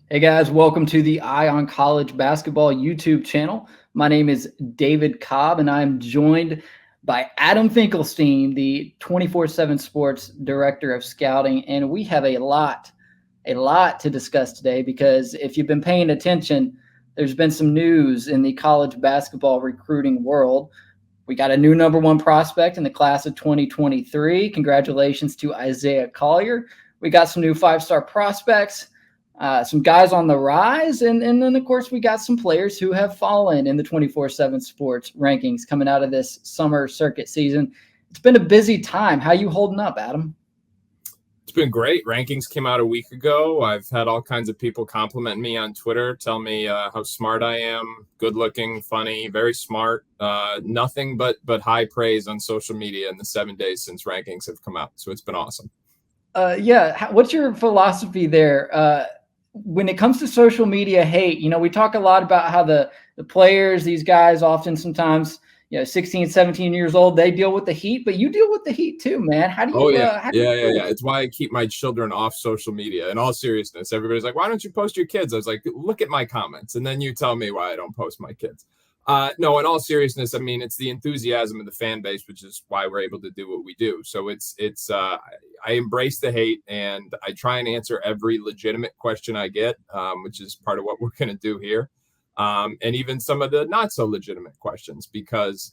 Hey guys, welcome to the Eye on College Basketball YouTube channel. My name is David Cobb, and I'm joined by Adam Finklestein, the 24/7 Sports Director of Scouting. And we have a lot to discuss today because if you've been paying attention, there's been some news in the college basketball recruiting world. We got a new number one prospect in the class of 2023. Congratulations to Isaiah Collier. We got some new five-star prospects. Some guys on the rise, and then, of course, we got some players who have fallen in the 24/7 sports rankings coming out of this summer circuit season. It's been a busy time. How you holding up, Adam? It's been great. Rankings came out a week ago. I've had all kinds of people compliment me on Twitter, tell me how smart I am, good looking, funny, very smart. Nothing but high praise on social media in the 7 days since rankings have come out. So it's been awesome. What's your philosophy there? When it comes to social media hate, we talk a lot about how the players, these guys often sometimes, 16, 17 years old, they deal with the heat, but you deal with the heat too, man. How do you? Yeah. It's why I keep my children off social media. In all seriousness, everybody's like, why don't you post your kids? I was like, look at my comments. And then you tell me why I don't post my kids. No, in all seriousness, I mean, it's the enthusiasm of the fan base, which is why we're able to do what we do. So I embrace the hate and I try and answer every legitimate question I get, which is part of what we're going to do here. And even some of the not so legitimate questions, because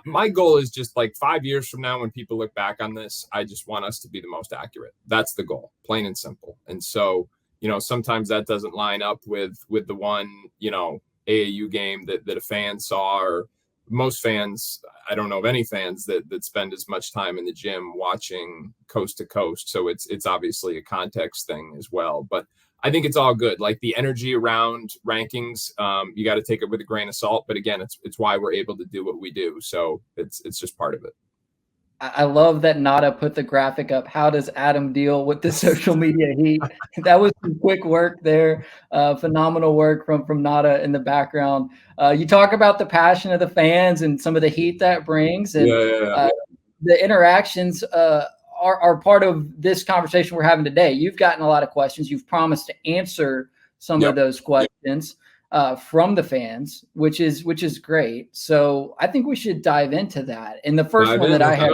my goal is just like 5 years from now, when people look back on this, I just want us to be the most accurate. That's the goal, plain and simple. And so, sometimes that doesn't line up with the one, AAU game that a fan saw, or most fans, I don't know of any fans that spend as much time in the gym watching coast to coast. So it's obviously a context thing as well, but I think it's all good. Like the energy around rankings, you got to take it with a grain of salt, but again, it's why we're able to do what we do. So it's just part of it. I love that Nada put the graphic up. How does Adam deal with the social media heat? That was some quick work there. Phenomenal work from Nada in the background. You talk about the passion of the fans and some of the heat that brings, and the interactions are part of this conversation we're having today. You've gotten a lot of questions. You've promised to answer some of those questions from the fans, which is great. So I think we should dive into that. And the first one that I had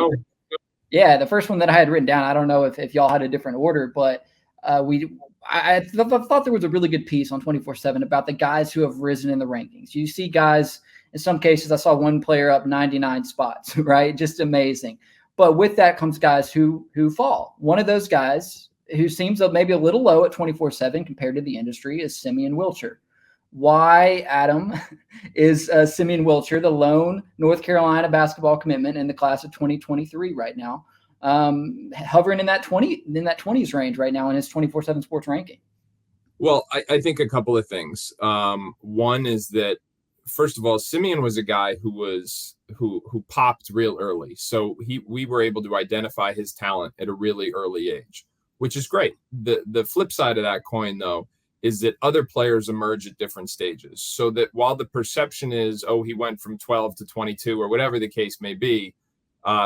written down, I don't know if y'all had a different order, but I thought there was a really good piece on 24/7 about the guys who have risen in the rankings. You see guys, in some cases, I saw one player up 99 spots, right? Just amazing. But with that comes guys who fall. One of those guys who seems maybe a little low at 24/7 compared to the industry is Simeon Wilcher. Why, Adam, is Simeon Wilcher the lone North Carolina basketball commitment in the class of 2023 right now, hovering in that 20s range right now in his 24/7 sports ranking? Well, I think a couple of things. One is that, first of all, Simeon was a guy who popped real early. So we were able to identify his talent at a really early age, which is great. The flip side of that coin, though, is that other players emerge at different stages. So that while the perception is, oh, he went from 12 to 22 or whatever the case may be,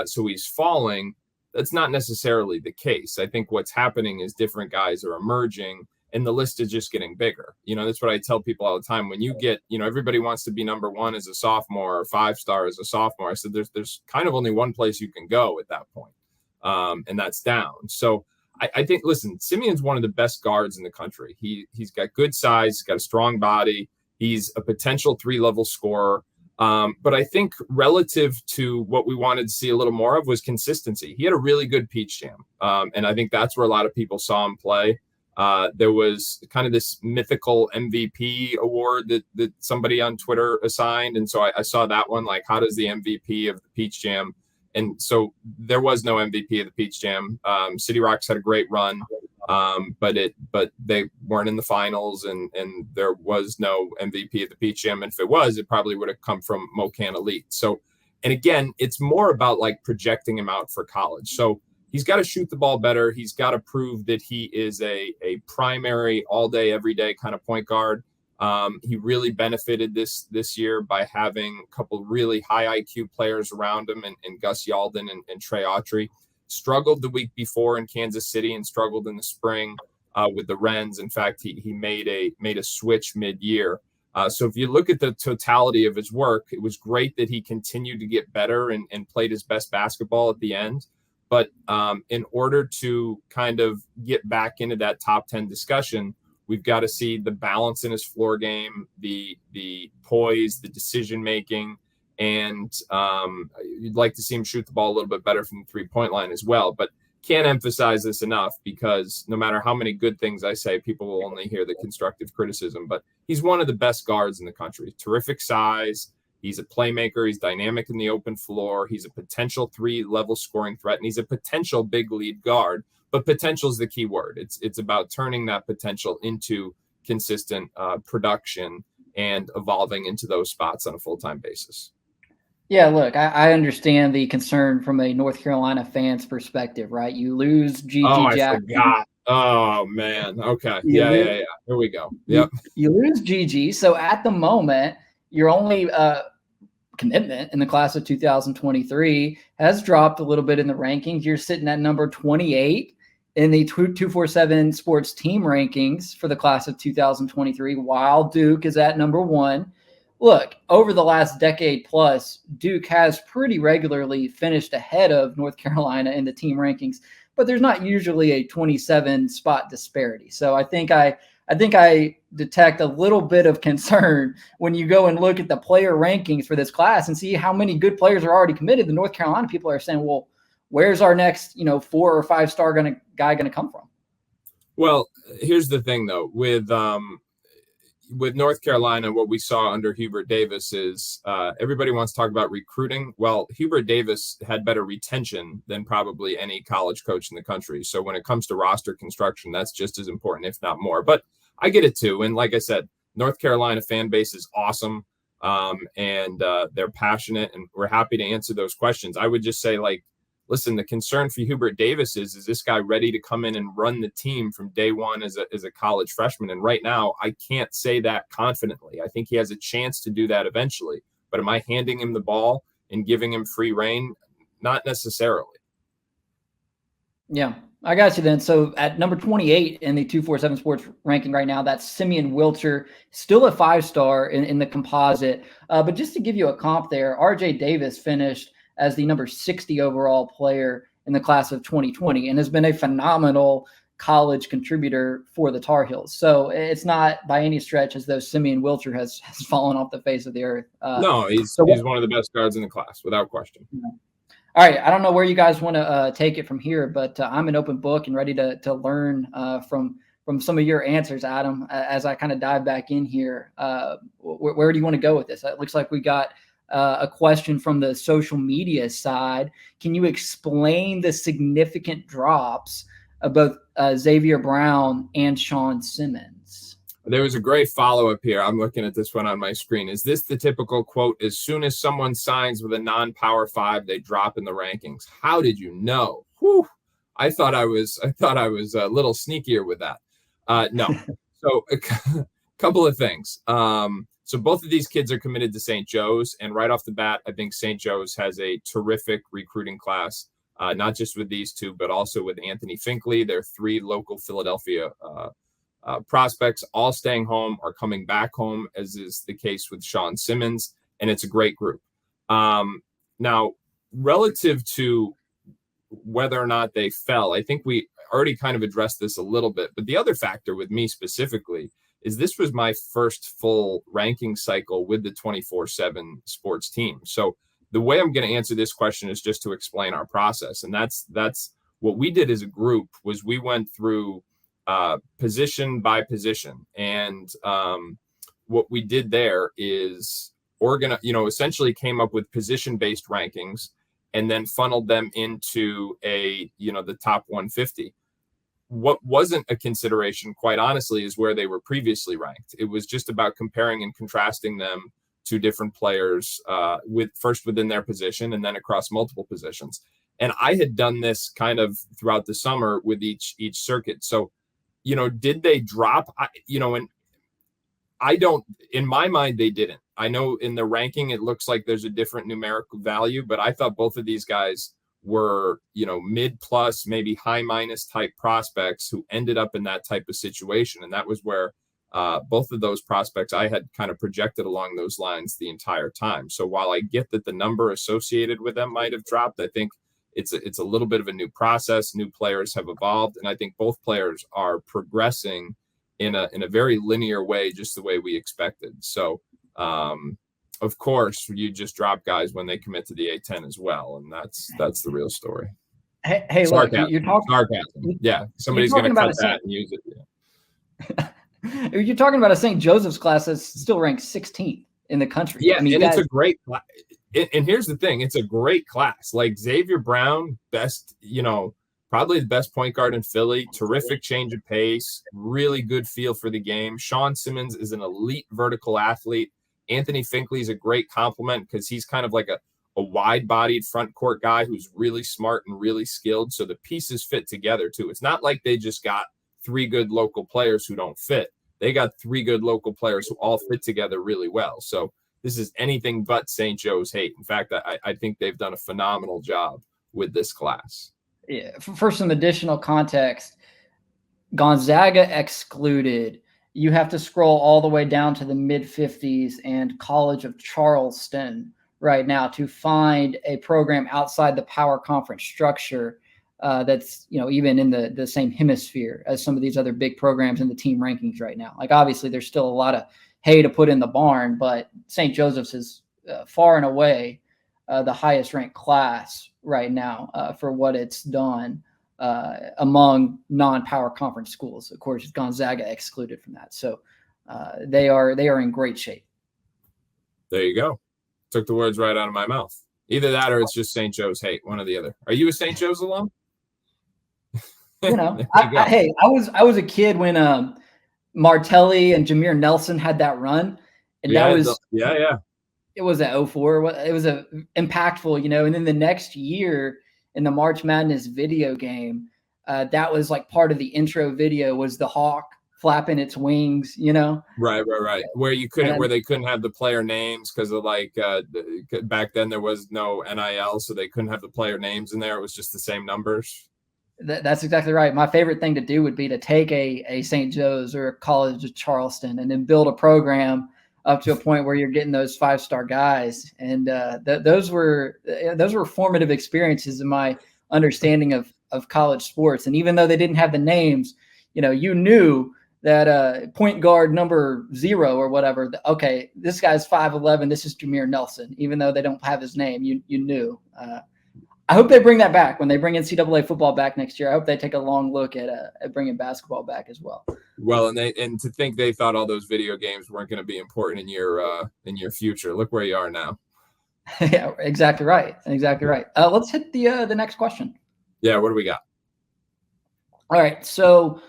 so he's falling, that's not necessarily the case. I think what's happening is different guys are emerging and the list is just getting bigger. That's what I tell people all the time. When you get, everybody wants to be number one as a sophomore or 5-star as a sophomore. I said, there's kind of only one place you can go at that point. And that's down. So I think, listen, Simeon's one of the best guards in the country. He's got good size, he's got a strong body. He's a potential 3-level scorer. But I think relative to what we wanted to see a little more of was consistency. He had a really good Peach Jam. And I think that's where a lot of people saw him play. There was kind of this mythical MVP award that somebody on Twitter assigned. And so I saw that one, like, how does the MVP of the Peach Jam? And so there was no MVP of the Peach Jam. City Rocks had a great run, but they weren't in the finals, and there was no MVP of the Peach Jam. And if it was, it probably would have come from Mocan Elite. So, and again, it's more about like projecting him out for college. So he's got to shoot the ball better. He's got to prove that he is a primary all day, every day kind of point guard. He really benefited this year by having a couple really high IQ players around him, and Gus Yalden and Trey Autry. Struggled the week before in Kansas City and struggled in the spring. with the Wrens. In fact, he made a switch mid-year. So if you look at the totality of his work, it was great that he continued to get better and played his best basketball at the end. But in order to kind of get back into that top 10 discussion, we've got to see the balance in his floor game, the poise, the decision making, and you'd like to see him shoot the ball a little bit better from the three-point line as well. But can't emphasize this enough, because no matter how many good things I say, people will only hear the constructive criticism. But he's one of the best guards in the country. Terrific size. He's a playmaker. He's dynamic in the open floor. He's a potential 3-level scoring threat, and he's a potential big lead guard. But potential is the key word. It's about turning that potential into consistent production and evolving into those spots on a full-time basis. Yeah, look, I understand the concern from a North Carolina fan's perspective, right? You lose G.G. Jackson. I forgot. Oh, man. Okay. Yeah. Here we go. Yep. You lose G.G. So at the moment, your only commitment in the class of 2023 has dropped a little bit in the rankings. You're sitting at number 28 in the 247 Sports team rankings for the class of 2023, while Duke is at number 1. Look, over the last decade plus, Duke has pretty regularly finished ahead of North Carolina in the team rankings, but there's not usually a 27 spot disparity. So I think I detect a little bit of concern when you go and look at the player rankings for this class and see how many good players are already committed. The North Carolina people are saying, well, where's our next, 4 or 5 star guy going to come from? Well, here's the thing though, with North Carolina, what we saw under Hubert Davis is everybody wants to talk about recruiting. Well, Hubert Davis had better retention than probably any college coach in the country. So when it comes to roster construction, that's just as important, if not more. But I get it too. And like I said, North Carolina fan base is awesome, and they're passionate, and we're happy to answer those questions. I would just say, listen, the concern for Hubert Davis is this guy ready to come in and run the team from day one as a college freshman? And right now, I can't say that confidently. I think he has a chance to do that eventually. But am I handing him the ball and giving him free reign? Not necessarily. Yeah, I got you then. So at number 28 in the 247 Sports ranking right now, that's Simeon Wilcher, still a 5-star in the composite. But just to give you a comp there, RJ Davis finished as the number 60 overall player in the class of 2020 and has been a phenomenal college contributor for the Tar Heels. So it's not by any stretch as though Simeon Wilcher has fallen off the face of the earth. No, he's one of the best guards in the class, without question. Yeah. All right, I don't know where you guys want to take it from here, but I'm an open book and ready to learn from some of your answers, Adam, as I kind of dive back in here. Where do you want to go with this? It looks like we got a question from the social media side. Can you explain the significant drops of both Xavier Brown and Sean Simmons? There was a great follow-up here. I'm looking at this one on my screen. Is this the typical quote, as soon as someone signs with a non-Power 5, they drop in the rankings? How did you know? Whew. I thought I was a little sneakier with that. No. So a couple of things. So both of these kids are committed to St. Joe's, and right off the bat, I think St. Joe's has a terrific recruiting class, not just with these two, but also with Anthony Finkley. There are 3 local Philadelphia prospects, all staying home or coming back home, as is the case with Sean Simmons, and it's a great group. Now, relative to whether or not they fell, I think we already kind of addressed this a little bit, but the other factor with me specifically is this was my first full ranking cycle with the 24/7 Sports team. So the way I'm going to answer this question is just to explain our process. And that's what we did as a group. Was we went through position by position. And what we did there is essentially came up with position-based rankings and then funneled them into the top 150. What wasn't a consideration, quite honestly, is where they were previously ranked. It was just about comparing and contrasting them to different players first within their position and then across multiple positions. And I had done this kind of throughout the summer with each circuit. So, did they drop? And I don't, in my mind, they didn't. I know in the ranking, it looks like there's a different numerical value, but I thought both of these guys were, mid plus, maybe high minus type prospects who ended up in that type of situation. And that was where both of those prospects I had kind of projected along those lines the entire time. So while I get that the number associated with them might have dropped, I think it's a little bit of a new process. New players have evolved, and I think both players are progressing in a very linear way, just the way we expected. So, of course, you just drop guys when they commit to the A10 as well, and that's the real story. Hey, look, you're talking sarcasm. Yeah, somebody's going to cut that and use it. Yeah. You're talking about a St. Joseph's class that's still ranked 16th in the country. Yeah, I mean, it's a great class. And here's the thing, it's a great class. Like Xavier Brown, best, probably the best point guard in Philly, terrific change of pace, really good feel for the game. Sean Simmons is an elite vertical athlete. Anthony Finkley is a great compliment because he's kind of like a wide-bodied front court guy who's really smart and really skilled. So the pieces fit together too. It's not like they just got 3 good local players who don't fit. They got 3 good local players who all fit together really well. So this is anything but St. Joe's hate. In fact, I think they've done a phenomenal job with this class. Yeah. For some additional context, Gonzaga excluded. You have to scroll all the way down to the mid-50s and College of Charleston right now to find a program outside the power conference structure that's, even in the same hemisphere as some of these other big programs in the team rankings right now. Like, obviously, there's still a lot of hay to put in the barn, but St. Joseph's is far and away the highest ranked class right now for what it's done among non-power conference schools. Of course, Gonzaga excluded from that. So they are in great shape. There you go. Took the words right out of my mouth. Either that or it's just St. Joe's hate, one or the other. Are you a St. Joe's alum? I was a kid when Martelli and Jameer Nelson had that run, and that was it was at 04. It was impactful, and then the next year in the March Madness video game, that was like part of the intro video was the hawk flapping its wings, Right. Where they couldn't have the player names because of back then there was no NIL, so they couldn't have the player names in there. It was just the same numbers. That's exactly right. My favorite thing to do would be to take a St. Joe's or a College of Charleston and then build a program up to a point where you're getting those 5-star guys. And those were formative experiences in my understanding of college sports. And even though they didn't have the names, you knew that point guard number 0 or whatever, okay, this guy's 5'11", this is Jameer Nelson. Even though they don't have his name, you knew. I hope they bring that back when they bring NCAA football back next year. I hope they take a long look at bringing basketball back as well. Well, and to think they thought all those video games weren't going to be important in your future. Look where you are now. Yeah, exactly right. Let's hit the next question. Yeah, what do we got? All right, so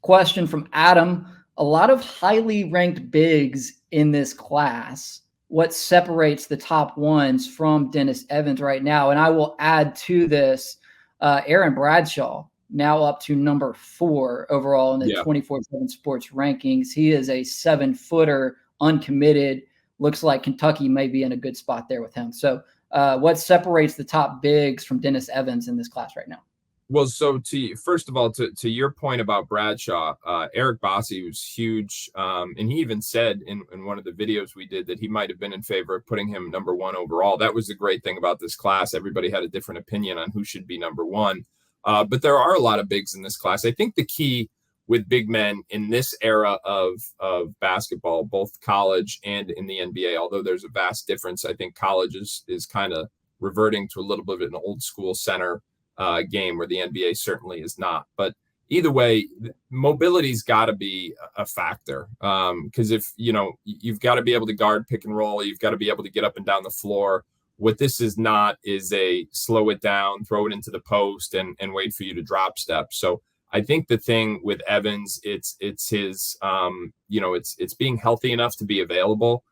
question from Adam. A lot of highly ranked bigs in this class. What separates the top ones from Dennis Evans right now? And I will add to this, Aaron Bradshaw, now up to number 4 overall in the 24/7 Sports rankings. He is a 7-footer, uncommitted. Looks like Kentucky may be in a good spot there with him. So what separates the top bigs from Dennis Evans in this class right now? Well, so first of all, to your point about Bradshaw, Eric Bossi was huge. And he even said in one of the videos we did that he might have been in favor of putting him number 1 overall. That was the great thing about this class. Everybody had a different opinion on who should be number 1. But there are a lot of bigs in this class. I think the key with big men in this era of basketball, both college and in the NBA, although there's a vast difference, I think college is kind of reverting to a little bit of an old school center game where the NBA certainly is not. But either way, mobility's got to be a factor because if you've got to be able to guard pick and roll, you've got to be able to get up and down the floor. What this is not is a slow it down, throw it into the post, and wait for you to drop step. So I think the thing with Evans, it's his it's being healthy enough to be available.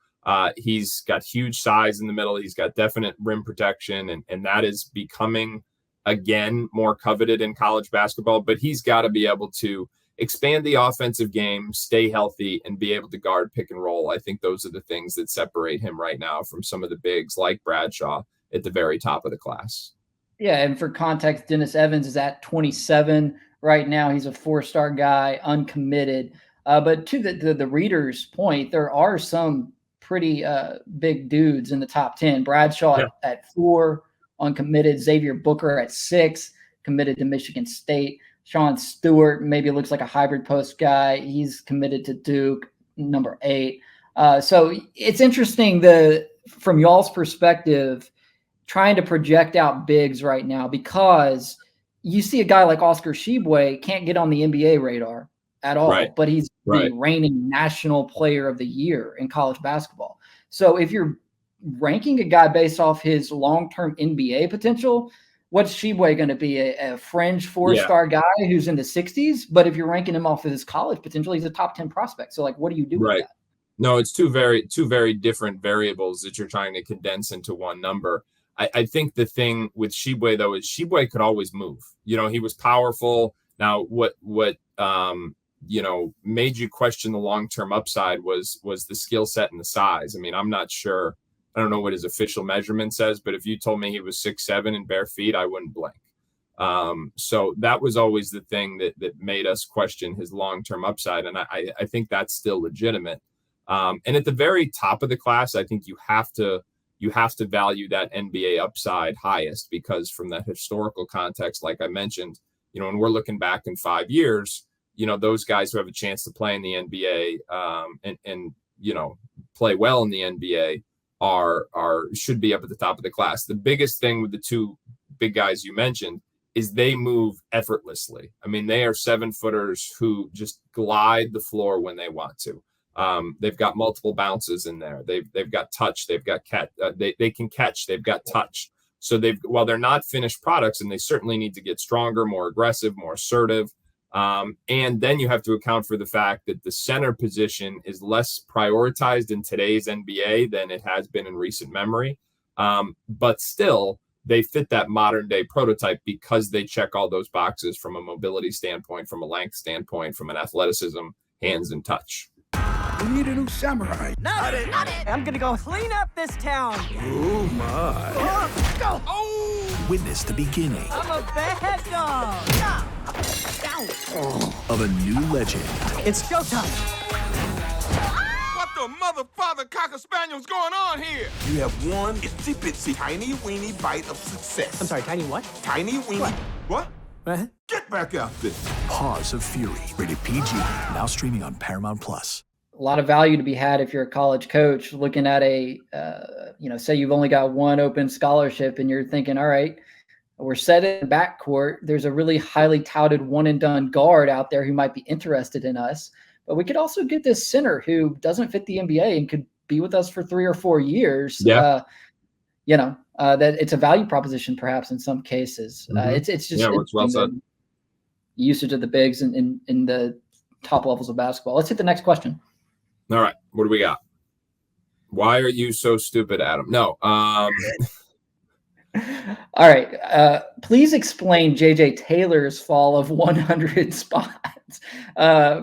He's got huge size in the middle. He's got definite rim protection, and that is becoming again more coveted in college basketball. But he's got to be able to expand the offensive game, stay healthy, and be able to guard pick and roll. I think those are the things that separate him right now from some of the bigs like Bradshaw at the very top of the class. Yeah, and for context, Dennis Evans is at 27 right now. He's a 4-star guy, uncommitted. But to the reader's point, there are some pretty big dudes in the top 10. Bradshaw at 4, uncommitted. Xavier Booker at 6, committed to Michigan State. Sean Stewart maybe looks like a hybrid post guy. He's committed to Duke, number 8. So it's interesting from y'all's perspective, trying to project out bigs right now, because you see a guy like Oscar Tshiebwe can't get on the NBA radar at all, but he's the reigning national player of the year in college basketball. So if you're ranking a guy based off his long-term NBA potential, what's Tshiebwe going to be? A fringe 4-star guy who's in the 60s? But if you're ranking him off of his college potential, he's a top 10 prospect. So, like, what do you do with that? No, it's two very different variables that you're trying to condense into one number. I think the thing with Tshiebwe, though, is Tshiebwe could always move. You know, he was powerful. Now, what made you question the long-term upside was the skill set and the size. I mean, I'm not sure. I don't know what his official measurement says, but if you told me he was 6'7" in bare feet, I wouldn't blink. So that was always the thing that made us question his long-term upside. And I think that's still legitimate. And at the very top of the class, I think you have to value that NBA upside highest, because from that historical context, like I mentioned, when we're looking back in 5 years, those guys who have a chance to play in the NBA and play well in the NBA should be up at the top of the class. The biggest thing with the two big guys you mentioned is they move effortlessly. I mean, they are 7-footers who just glide the floor when they want to. They've got multiple bounces in there. They've got touch. They've got they can catch. They've got touch. So while they're not finished products, and they certainly need to get stronger, more aggressive, more assertive. And then you have to account for the fact that the center position is less prioritized in today's NBA than it has been in recent memory. But still, they fit that modern day prototype because they check all those boxes from a mobility standpoint, from a length standpoint, from an athleticism, hands, and touch. We need a new samurai. Not it. I'm gonna go clean up this town. Oh my. Go. Oh. Witness the beginning. I'm a bad dog. Of a new legend. It's showtime. What the mother, father, cocker spaniel's going on here? You have one itsy bitsy tiny weeny bite of success. I'm sorry, tiny what? Tiny weeny. What? Get back out there. Paws of Fury. Rated PG. Now streaming on Paramount Plus. A lot of value to be had if you're a college coach looking at say you've only got one open scholarship and you're thinking, all right, we're set in the backcourt. There's a really highly touted one and done guard out there who might be interested in us, but we could also get this center who doesn't fit the NBA and could be with us for 3 or 4 years. Yeah. That it's a value proposition perhaps in some cases. Mm-hmm. It's just it's well said. Usage of the bigs in the top levels of basketball. Let's hit the next question. All right. What do we got? Why are you so stupid, Adam? No. All right. Please explain JJ Taylor's fall of 100 spots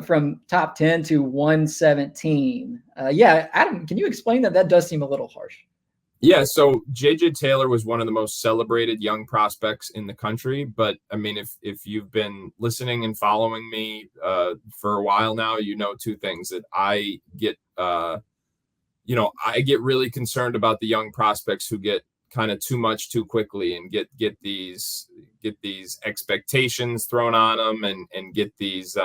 from top 10 to 117. Adam, can you explain that? That does seem a little harsh. Yeah, so JJ Taylor was one of the most celebrated young prospects in the country. But I mean, if you've been listening and following me for a while now, you know two things that I get. I get really concerned about the young prospects who get kind of too much too quickly and get these expectations thrown on them and get these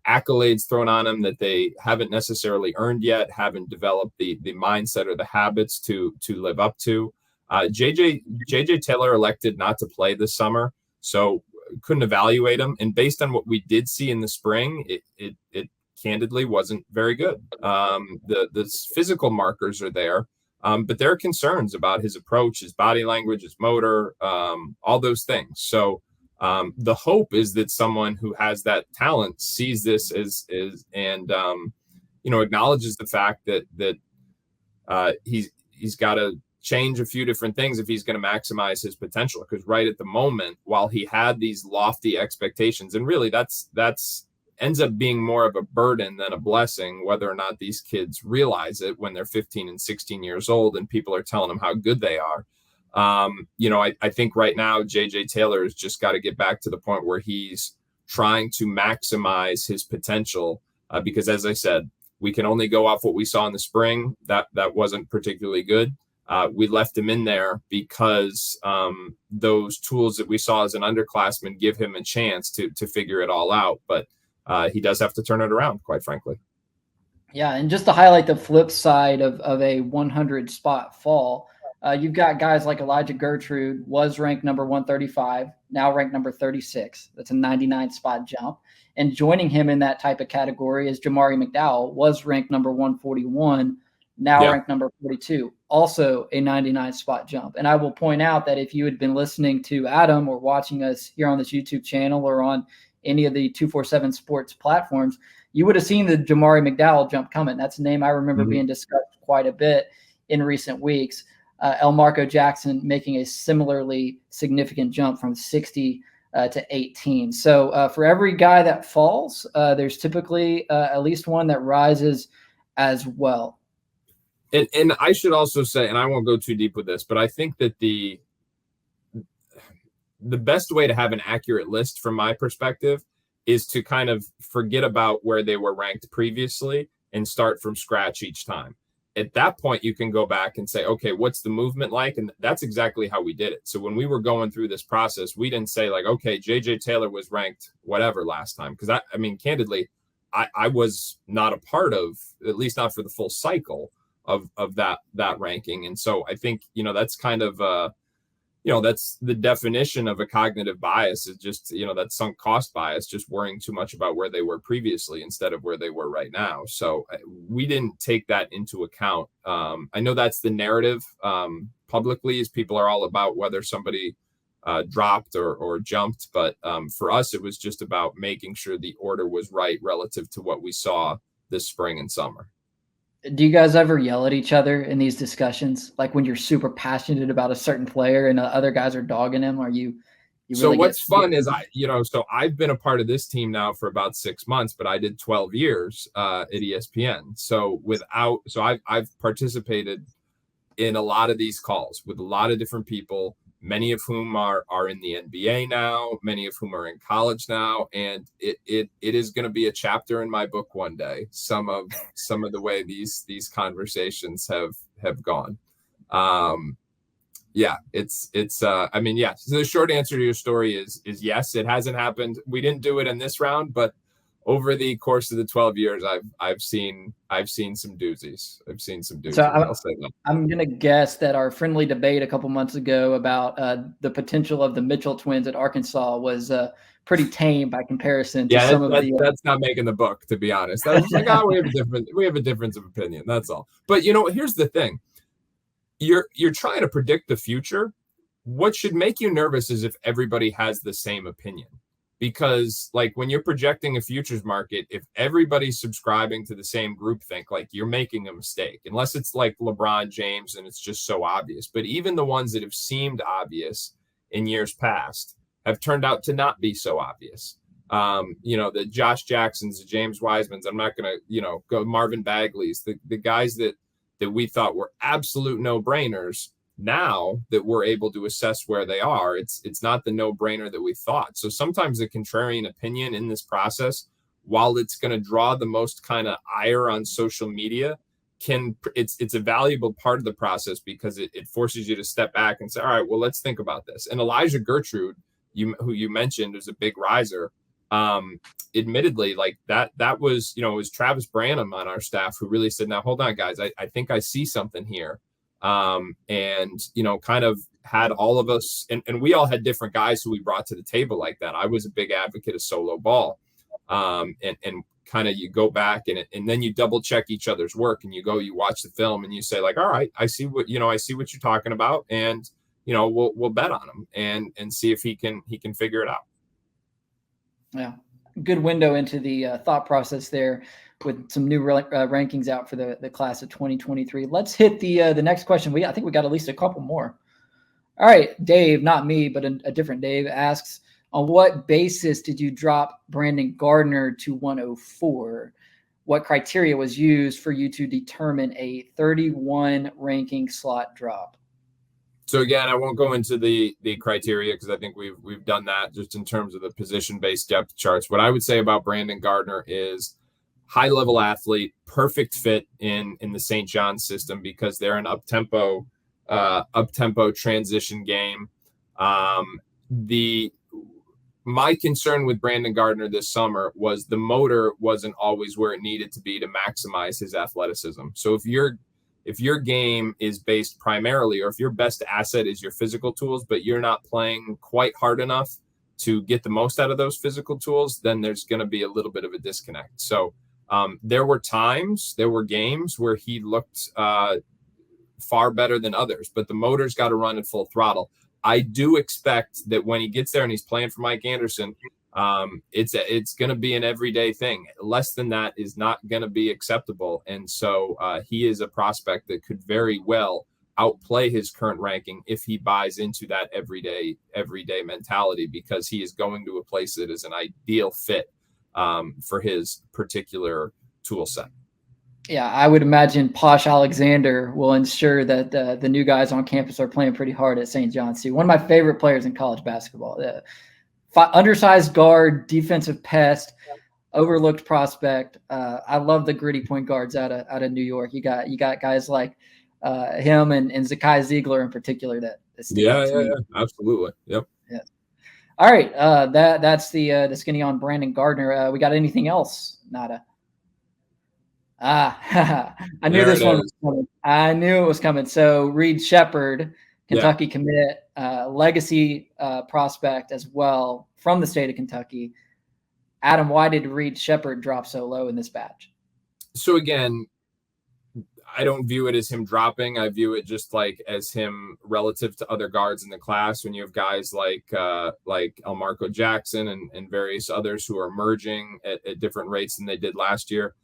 accolades thrown on them that they haven't necessarily earned yet, haven't developed the mindset or the habits to live up to. JJ Taylor elected not to play this summer, so couldn't evaluate him. And based on what we did see in the spring, it candidly wasn't very good. The physical markers are there, but there are concerns about his approach, his body language, his motor, all those things. So the hope is that someone who has that talent sees this and acknowledges the fact that he's got to change a few different things if he's going to maximize his potential. Because right at the moment, while he had these lofty expectations, and really that's ends up being more of a burden than a blessing, whether or not these kids realize it when they're 15 and 16 years old and people are telling them how good they are. I think right now JJ Taylor has just got to get back to the point where he's trying to maximize his potential, because as I said, we can only go off what we saw in the spring. That wasn't particularly good. We left him in there because those tools that we saw as an underclassman give him a chance to figure it all out. But he does have to turn it around, quite frankly. Yeah, and just to highlight the flip side of a 100 spot fall, you've got guys like Elijah Gertrude, was ranked number 135, now ranked number 36. That's a 99 spot jump. And joining him in that type of category is Jamari McDowell, was ranked number 141, now ranked number 42, also a 99 spot jump. And I will point out that if you had been listening to Adam or watching us here on this YouTube channel or on any of the 247 sports platforms, you would have seen the Jamari McDowell jump coming. That's a name I remember being discussed quite a bit in recent weeks. El Marco Jackson making a similarly significant jump from 60 to 18. So for every guy that falls, there's typically at least one that rises as well. And I should also say, and I won't go too deep with this, but I think that the best way to have an accurate list from my perspective is to kind of forget about where they were ranked previously and start from scratch each time. At that point, you can go back and say, okay, what's the movement like? And that's exactly how we did it. So when we were going through this process, we didn't say like, okay, JJ Taylor was ranked whatever last time. Because I mean, candidly, I was not a part of, at least not for the full cycle of that ranking. And so I think, that's kind of, that's the definition of a cognitive bias, is just, that sunk cost bias, just worrying too much about where they were previously instead of where they were right now. So we didn't take that into account. I know that's the narrative publicly, is people are all about whether somebody dropped or jumped. But for us, it was just about making sure the order was right relative to what we saw this spring and summer. Do you guys ever yell at each other in these discussions? Like when you're super passionate about a certain player and other guys are dogging him, are you really so what's fun is so I've been a part of this team now for about 6 months, but I did 12 years at ESPN. So I've participated in a lot of these calls with a lot of different people, many of whom are in the NBA now, many of whom are in college now. And it is going to be a chapter in my book one day. Some of the way these conversations have gone. So the short answer to your story is yes, it hasn't happened. We didn't do it in this round, but over the course of the 12 years, I've seen some doozies. So I'll say that. I'm going to guess that our friendly debate a couple months ago about the potential of the Mitchell twins at Arkansas was pretty tame by comparison to some of the. That's not making the book, to be honest. I was like, we have a difference of opinion. That's all. But here's the thing: you're trying to predict the future. What should make you nervous is if everybody has the same opinion. Because like when you're projecting a futures market, if everybody's subscribing to the same groupthink, like you're making a mistake, unless it's like LeBron James and it's just so obvious. But even the ones that have seemed obvious in years past have turned out to not be so obvious. The Josh Jacksons, the James Wisemans, I'm not going to, go Marvin Bagley's, the guys that we thought were absolute no-brainers. Now that we're able to assess where they are, it's not the no-brainer that we thought. So sometimes the contrarian opinion in this process, while it's going to draw the most kind of ire on social media, it's a valuable part of the process because it forces you to step back and say, all right, well, let's think about this. And Elijah Gertrude, who you mentioned, is a big riser. Admittedly, like that was, it was Travis Branham on our staff who really said, now hold on, guys, I think I see something here. And kind of had all of us, and we all had different guys who we brought to the table like that. I was a big advocate of solo ball, and kind of you go back and then you double check each other's work, and you watch the film and you say like, all right, I see what you're talking about, and we'll bet on him and see if he can figure it out. Yeah, good window into the thought process there, with some new rankings out for the class of 2023. Let's hit the next question. I think we got at least a couple more. All right, Dave, not me, but a different Dave, asks, on what basis did you drop Brandon Gardner to 104? What criteria was used for you to determine a 31 ranking slot drop? So again, I won't go into the criteria because I think we've done that just in terms of the position-based depth charts. What I would say about Brandon Gardner is high-level athlete, perfect fit in the St. John's system because they're an up-tempo transition game. My concern with Brandon Gardner this summer was the motor wasn't always where it needed to be to maximize his athleticism. So if your game is based primarily, or if your best asset is your physical tools, but you're not playing quite hard enough to get the most out of those physical tools, then there's going to be a little bit of a disconnect. So there were games where he looked far better than others, but the motor's got to run at full throttle. I do expect that when he gets there and he's playing for Mike Anderson, it's going to be an everyday thing. Less than that is not going to be acceptable. And so he is a prospect that could very well outplay his current ranking if he buys into that everyday mentality, because he is going to a place that is an ideal fit for his particular tool set. Yeah, I would imagine Posh Alexander will ensure that the new guys on campus are playing pretty hard at St. John's too. One of my favorite players in college basketball. Undersized guard, defensive pest, overlooked prospect. I love the gritty point guards out of New York. You got guys like him and Zakai Ziegler in particular. Yeah, absolutely. Yep. Yeah. All right, that's the skinny on Brandon Gardner. We got anything else? Nada. I knew this one was coming. I knew it was coming. So Reed Shepard, Kentucky commit, legacy prospect as well from the state of Kentucky. Adam, why did Reed Shepard drop so low in this batch? So again, I don't view it as him dropping. I view it just like as him relative to other guards in the class. When you have guys like Elmarco Jackson and various others who are emerging at different rates than they did last year.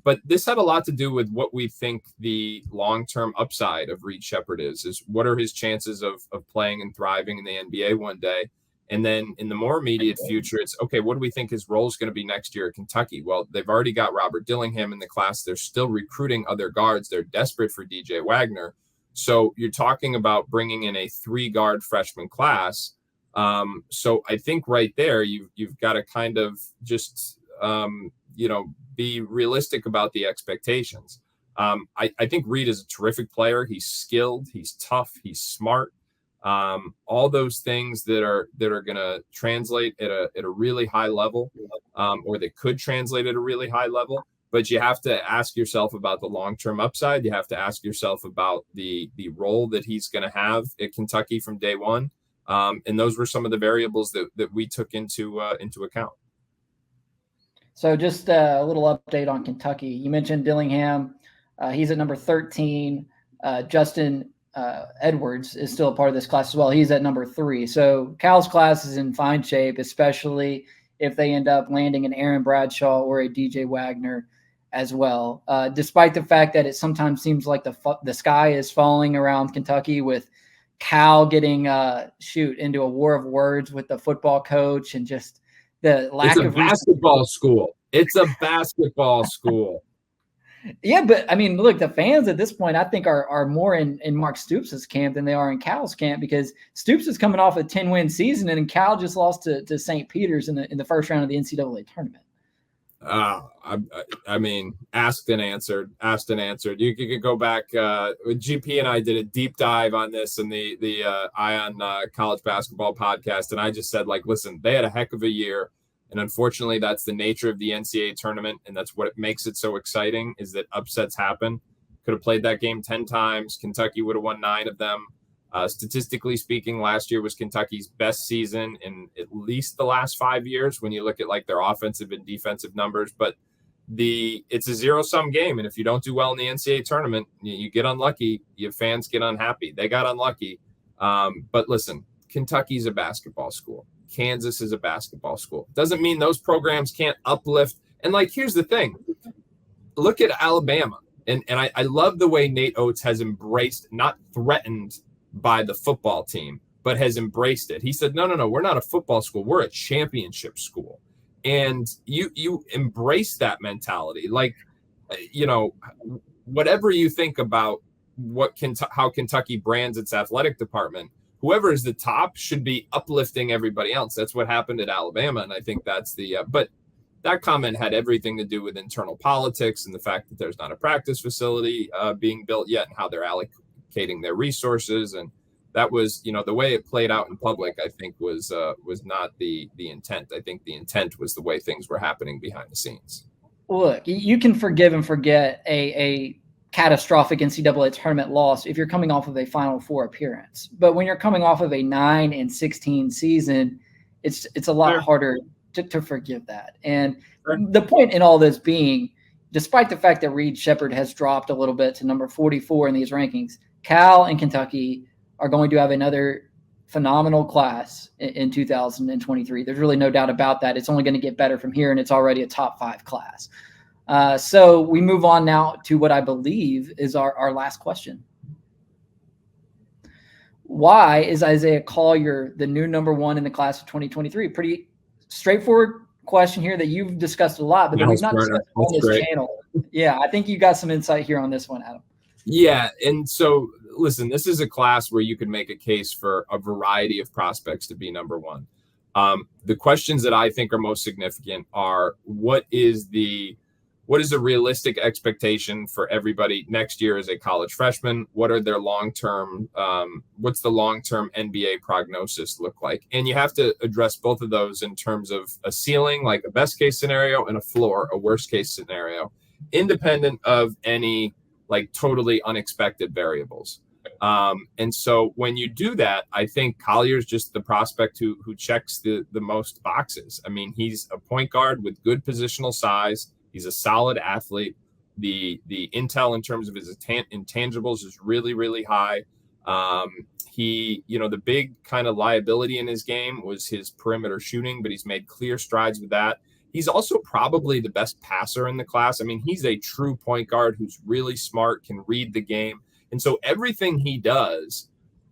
But this had a lot to do with what we think the long-term upside of Reed Shepard is what are his chances of playing and thriving in the NBA one day? And then in the more immediate future, it's, okay, what do we think his role is going to be next year at Kentucky? Well, they've already got Robert Dillingham in the class. They're still recruiting other guards. They're desperate for DJ Wagner. So you're talking about bringing in a 3-guard freshman class. So I think right there, you've got to kind of just, be realistic about the expectations. I think Reed is a terrific player. He's skilled, he's tough, he's smart. All those things that are going to translate at a really high level, or that could translate at a really high level. But you have to ask yourself about the long-term upside. You have to ask yourself about the role that he's going to have at Kentucky from day one. And those were some of the variables that we took into account. So just a little update on Kentucky. You mentioned Dillingham. He's at number 13. Justin Edwards is still a part of this class as well. He's at number 3. So Cal's class is in fine shape, especially if they end up landing an Aaron Bradshaw or a DJ Wagner as well. Despite the fact that it sometimes seems like the sky is falling around Kentucky, with Cal getting into a war of words with the football coach, and just the lack of basketball school. It's a basketball school. Yeah, but I mean, look, the fans at this point, I think, are more in Mark Stoops' camp than they are in Cal's camp, because Stoops is coming off a 10-win season, and Cal just lost to St. Peter's in the first round of the NCAA tournament. I mean, asked and answered. You could go back. GP and I did a deep dive on this in the Ion College Basketball podcast, and I just said, listen, they had a heck of a year, and unfortunately, that's the nature of the NCAA tournament, and that's what makes it so exciting, is that upsets happen. Could have played that game 10 times. Kentucky would have won 9 of them. Statistically speaking, last year was Kentucky's best season in at least the last 5 years when you look at their offensive and defensive numbers. But it's a zero-sum game, and if you don't do well in the NCAA tournament, you get unlucky. Your fans get unhappy. They got unlucky. But listen, Kentucky's a basketball school. Kansas is a basketball school. Doesn't mean those programs can't uplift. And here's the thing. Look at Alabama. And I love the way Nate Oates has embraced, not threatened by the football team, but has embraced it. He said, no, we're not a football school. We're a championship school. And you embrace that mentality. Whatever you think about how Kentucky brands its athletic department, whoever is the top should be uplifting everybody else. That's what happened at Alabama. And I think that's but that comment had everything to do with internal politics and the fact that there's not a practice facility being built yet and how they're allocating their resources. And that was, the way it played out in public, I think was not the intent. I think the intent was the way things were happening behind the scenes. Look, you can forgive and forget a catastrophic NCAA tournament loss if you're coming off of a Final Four appearance. But when you're coming off of a 9-16 season, it's a lot harder to forgive that. And the point in all this being, despite the fact that Shepard has dropped a little bit to number 44 in these rankings, Cal and Kentucky are going to have another phenomenal class in 2023. There's really no doubt about that. It's only going to get better from here, and it's already a top 5 class. So we move on now to what I believe is our last question. Why is Isaiah Collier the new number 1 in the class of 2023? Pretty straightforward question here that you've discussed a lot, but we've not discussed on this channel. Yeah, I think you got some insight here on this one, Adam. Yeah, and so listen, this is a class where you could make a case for a variety of prospects to be number 1. The questions that I think are most significant are what is a realistic expectation for everybody next year as a college freshman? What are their long-term, what's the long-term NBA prognosis look like? And you have to address both of those in terms of a ceiling, like a best case scenario, and a floor, a worst case scenario, independent of any like totally unexpected variables. And so when you do that, I think Collier's just the prospect who checks the most boxes. I mean, he's a point guard with good positional size. He's a solid athlete. The intel in terms of his intangibles is really, really high. The big kind of liability in his game was his perimeter shooting, but he's made clear strides with that. He's also probably the best passer in the class. I mean, he's a true point guard who's really smart, can read the game. And so everything he does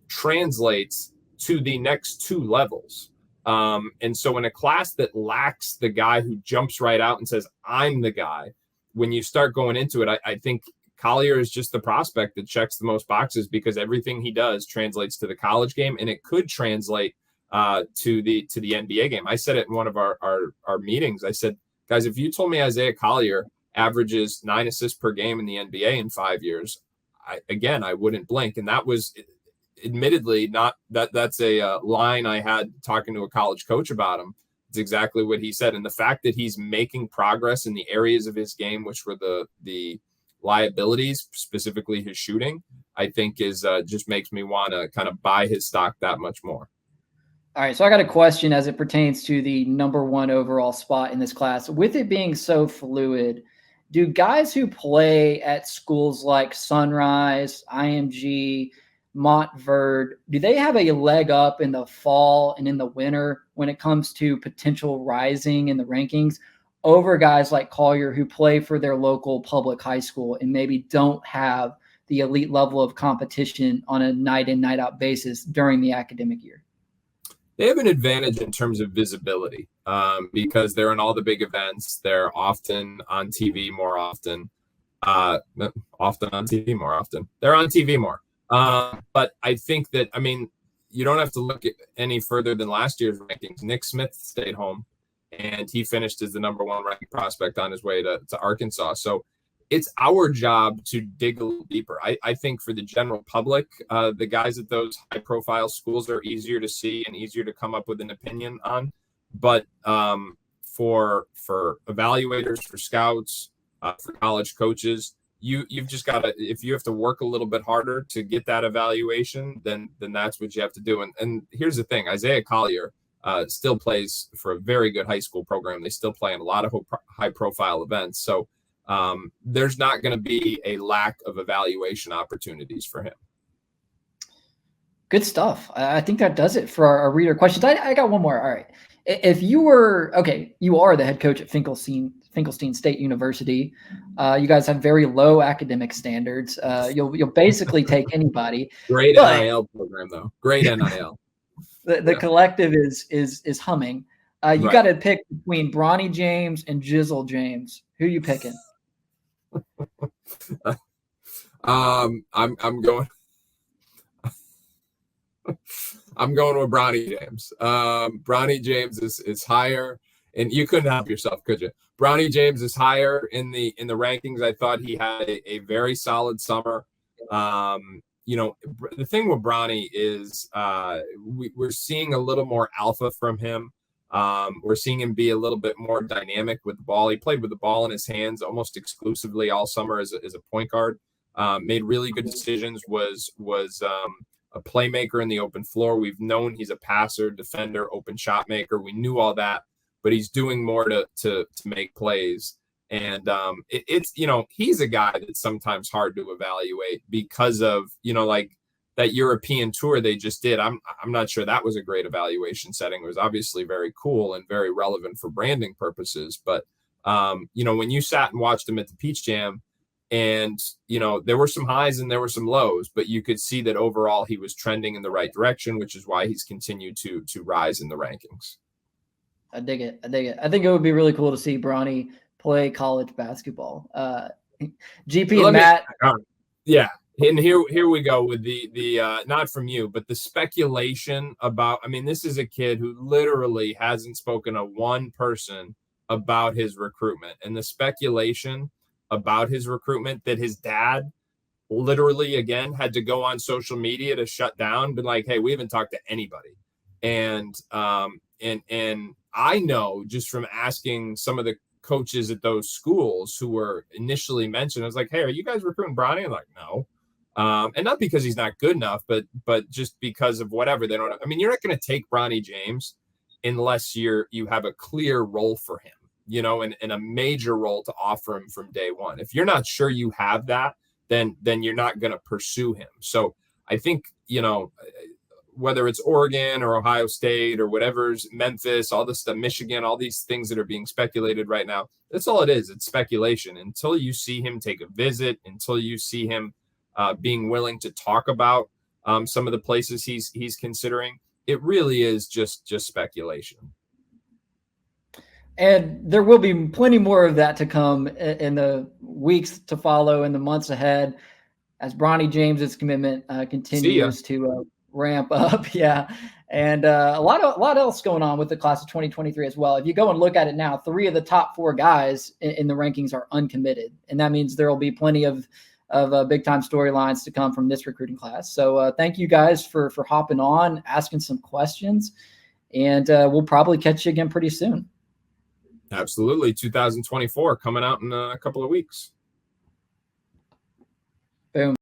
translates to the next 2 levels. And so in a class that lacks the guy who jumps right out and says, I'm the guy, when you start going into it, I think Collier is just the prospect that checks the most boxes because everything he does translates to the college game, and it could translate to the NBA game. I said it in one of our meetings. I said, guys, if you told me Isaiah Collier averages 9 assists per game in the NBA in 5 years, I wouldn't blink. And that was admittedly not that's a line I had talking to a college coach about him. It's exactly what he said. And the fact that he's making progress in the areas of his game, which were the liabilities, specifically his shooting, I think is just makes me want to kind of buy his stock that much more. All right, so I got a question as it pertains to the number 1 overall spot in this class. With it being so fluid, do guys who play at schools like Sunrise, IMG, Montverde, do they have a leg up in the fall and in the winter when it comes to potential rising in the rankings over guys like Collier who play for their local public high school and maybe don't have the elite level of competition on a night in, night out basis during the academic year? They have an advantage in terms of visibility because they're in all the big events. They're often on TV more often. Often on TV more often. They're on TV more. But I think that, I mean, you don't have to look at any further than last year's rankings. Nick Smith stayed home, and he finished as the number 1 ranked prospect on his way to Arkansas. So it's our job to dig a little deeper. I think for the general public, the guys at those high-profile schools are easier to see and easier to come up with an opinion on. But for evaluators, for scouts, for college coaches, you've just got to, if you have to work a little bit harder to get that evaluation, then that's what you have to do. And here's the thing: Isaiah Collier still plays for a very good high school program. They still play in a lot of high-profile events. So there's not going to be a lack of evaluation opportunities for him. Good stuff. I think that does it for our reader questions. I got one more. All right. If you were, you are the head coach at Finklestein State University. You guys have very low academic standards. You'll basically take anybody. Great NIL program though. Great NIL. The collective is humming. You got to pick between Bronny James and Jizzle James. Who you picking? I'm going. I'm going with Bronny James. Bronny James is higher, and you couldn't help yourself, could you? Bronny James is higher in the rankings. I thought he had a very solid summer. The thing with Bronny is we're seeing a little more alpha from him. We're seeing him be a little bit more dynamic with the ball. He played with the ball in his hands almost exclusively all summer as a point guard. Made really good decisions. Was a playmaker in the open floor. We've known he's a passer, defender, open shot maker. We knew all that, but he's doing more to make plays. And it's he's a guy that's sometimes hard to evaluate because of like that European tour they just did. I'm not sure that was a great evaluation setting. It was obviously very cool and very relevant for branding purposes. But when you sat and watched him at the Peach Jam, and there were some highs and there were some lows, but you could see that overall he was trending in the right direction, which is why he's continued to rise in the rankings. I dig it. I think it would be really cool to see Bronny play college basketball. GP and Matt. Yeah. And here we go with the not from you, but the speculation about, this is a kid who literally hasn't spoken to one person about his recruitment, and the speculation about his recruitment that his dad literally again had to go on social media to shut down, been like, hey, we haven't talked to anybody. And I know just from asking some of the coaches at those schools who were initially mentioned, I was like, hey, are you guys recruiting Bronny? I'm like, no. And not because he's not good enough, but just because of whatever. They don't. You're not going to take Bronny James unless you have a clear role for him, and a major role to offer him from day one. If you're not sure you have that, then you're not going to pursue him. So I think whether it's Oregon or Ohio State or whatever's Memphis, all this stuff, Michigan, all these things that are being speculated right now, that's all it is. It's speculation until you see him take a visit, until you see him being willing to talk about some of the places he's considering. It really is just speculation. And there will be plenty more of that to come in the weeks to follow, in the months ahead, as Bronny James's commitment continues to ramp up. Yeah. And a lot else going on with the class of 2023 as well. If you go and look at it now, 3 of the top 4 guys in the rankings are uncommitted. And that means there will be plenty of big time storylines to come from this recruiting class. So thank you guys for hopping on, asking some questions, and we'll probably catch you again pretty soon. Absolutely. 2024 coming out in a couple of weeks. Boom.